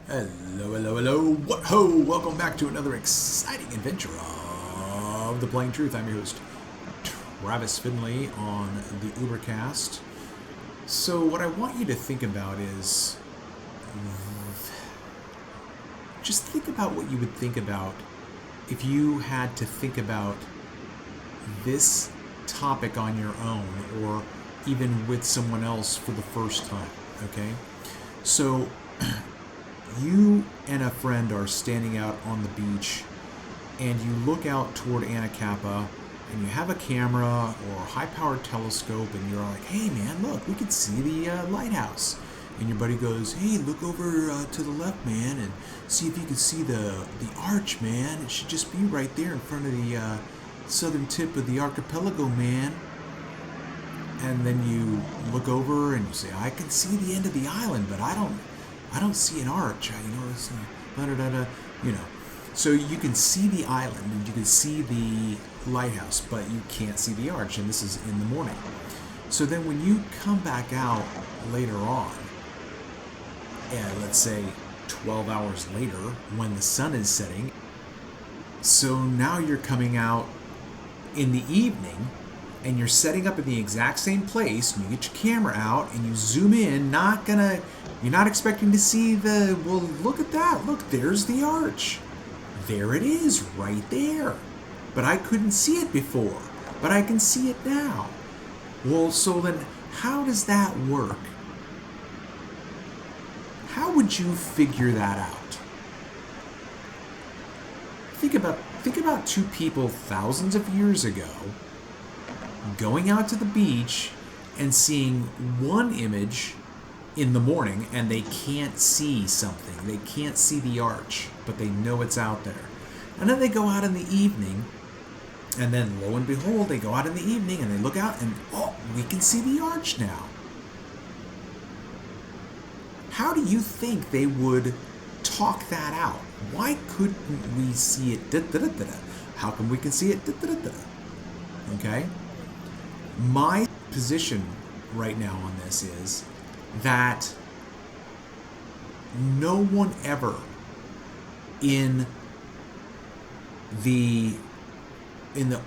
Hello, hello, hello. What ho! Welcome back to another exciting adventure of The Plain Truth. I'm your host, Travis Finley, on the Ubercast. So, what I want you to think about is just think about what you would think about if you had to think about this topic on your own or even with someone else for the first time, okay? So, you and a friend are standing out on the beach and you look out toward Anacapa and you have a camera or a high-powered telescope and you're like, hey man, look, we can see the lighthouse. And your buddy goes, hey, look over to the left, man, and see if you can see the arch, man. It should just be right there in front of the southern tip of the archipelago, man. And then you look over and you say, I can see the end of the island, but I don't see an arch. It's So you can see the island and you can see the lighthouse, but you can't see the arch. And this is in the morning. So then when you come back out later on, and let's say 12 hours later, when the sun is setting, so now you're coming out in the evening and you're setting up in the exact same place, and you get your camera out and you zoom in, you're not expecting to see well, look at that, look, there's the arch. There it is, right there. But I couldn't see it before, but I can see it now. Well, so then how does that work? How would you figure that out? Think about two people thousands of years ago going out to the beach and seeing one image in the morning and they can't see something. They can't see the arch, but they know it's out there. And then they go out in the evening, and then lo and behold, they go out in the evening and they look out and, oh, we can see the arch now. How do you think they would talk that out? Why couldn't we see it? How come we can see it? Okay? My position right now on this is that no one ever in the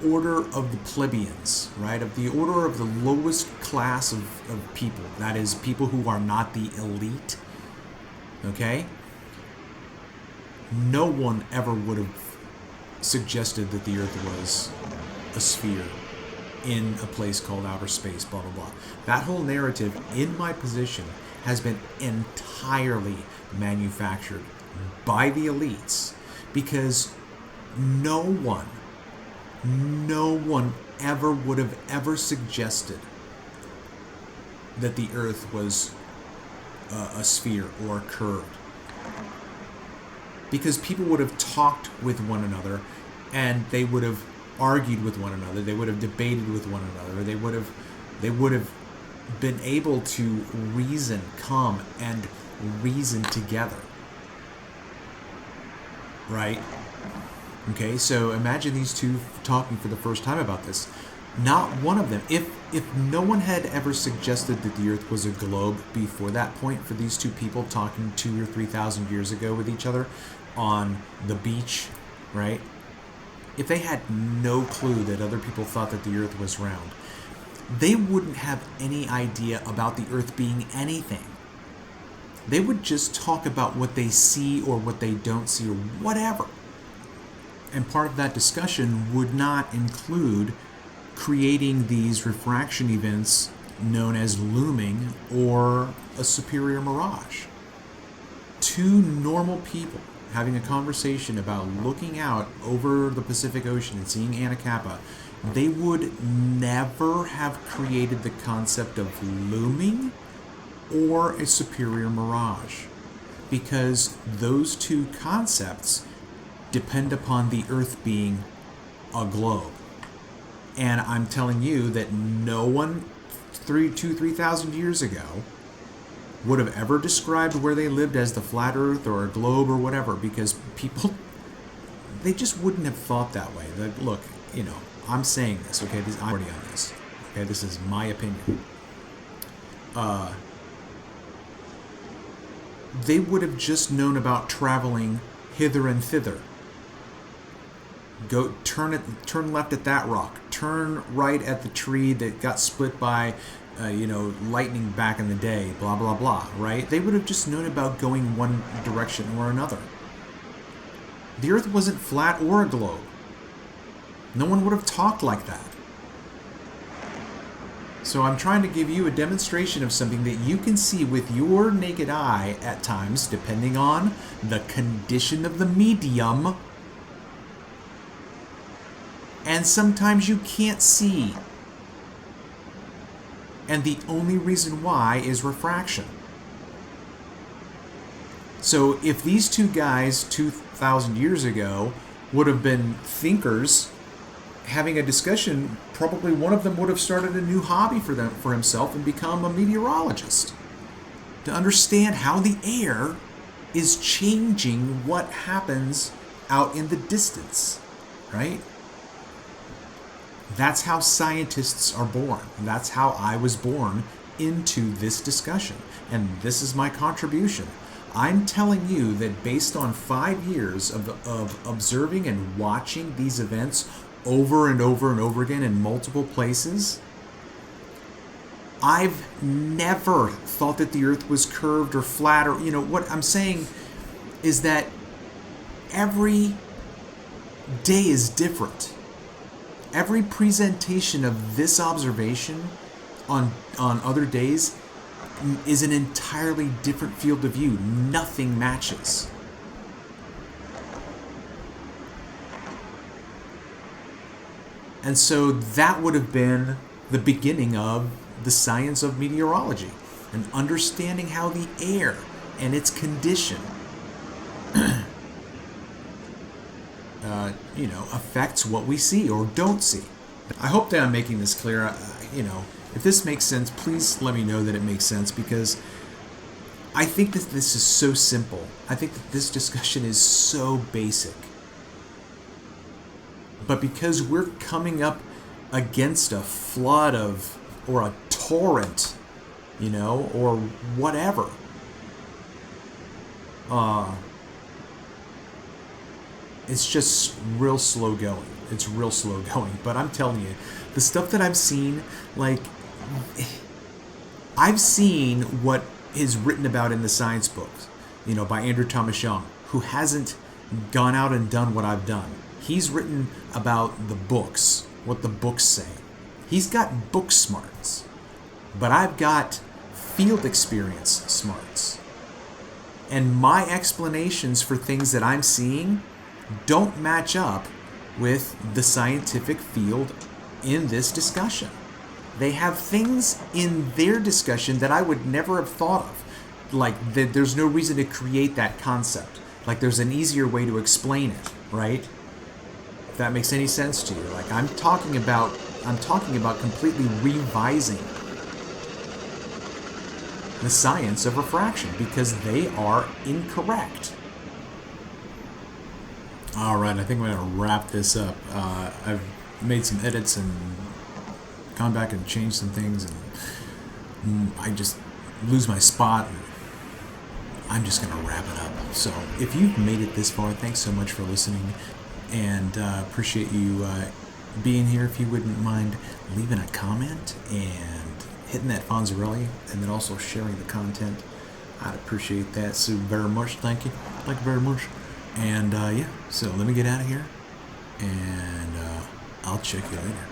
order of the plebeians, right, of the order of the lowest class of people, that is, people who are not the elite, okay, no one ever would have suggested that the earth was a sphere in a place called outer space, blah, blah, blah. That whole narrative, in my position, has been entirely manufactured by the elites, because no one ever would have ever suggested that the earth was a sphere or curved. Because people would have talked with one another and they would have argued with one another, they would have debated with one another, they would have been able to come and reason together. Right? Okay, so imagine these two talking for the first time about this. Not one of them, if no one had ever suggested that the earth was a globe before that point, for these two people talking 2,000 or 3,000 years ago with each other on the beach, right? If they had no clue that other people thought that the earth was round, they wouldn't have any idea about the earth being anything. They would just talk about what they see or what they don't see or whatever. And part of that discussion would not include creating these refraction events known as looming or a superior mirage. Two normal people having a conversation about looking out over the Pacific Ocean and seeing Anacapa, they would never have created the concept of looming or a superior mirage, because those two concepts depend upon the earth being a globe. And I'm telling you that no one 3,000 years ago would have ever described where they lived as the flat earth or a globe or whatever, because people, they just wouldn't have thought that way. Look, I'm saying this, okay, I'm already on this, okay, this is my opinion. they would have just known about traveling hither and thither. Go turn left at that rock, turn right at the tree that got split by lightning back in the day, blah blah blah, right? They would have just known about going one direction or another. The earth wasn't flat or a globe. No one would have talked like that. So I'm trying to give you a demonstration of something that you can see with your naked eye at times, depending on the condition of the medium. And sometimes you can't see. And the only reason why is refraction. So if these two guys 2,000 years ago would have been thinkers having a discussion, probably one of them would have started a new hobby for himself and become a meteorologist to understand how the air is changing what happens out in the distance, right? That's how scientists are born. That's how I was born into this discussion. And this is my contribution. I'm telling you that based on 5 years of observing and watching these events over and over and over again in multiple places, I've never thought that the earth was curved or flat, or, what I'm saying is that every day is different. Every presentation of this observation on other days is an entirely different field of view. Nothing matches. And so that would have been the beginning of the science of meteorology, and understanding how the air and its condition affects what we see or don't see. I hope that I'm making this clear. If this makes sense, please let me know that it makes sense, because I think that this is so simple. I think that this discussion is so basic. But because we're coming up against a flood or a torrent, or whatever, it's just real slow going. It's real slow going. But I'm telling you, the stuff that I've seen, I've seen what is written about in the science books, by Andrew Thomas Young, who hasn't gone out and done what I've done. He's written about the books, what the books say. He's got book smarts, but I've got field experience smarts. And my explanations for things that I'm seeing don't match up with the scientific field in this discussion. They have things in their discussion that I would never have thought of. There's no reason to create that concept. There's an easier way to explain it, right? If that makes any sense to you. I'm talking about completely revising the science of refraction because they are incorrect. All right, I think I'm going to wrap this up. I've made some edits and gone back and changed some things, and I just lose my spot. And I'm just going to wrap it up. So if you've made it this far, thanks so much for listening, and appreciate you being here. If you wouldn't mind leaving a comment and hitting that Fonzarelli, and then also sharing the content, I'd appreciate that so very much. Thank you. Thank you very much. And so let me get out of here, and I'll check you later.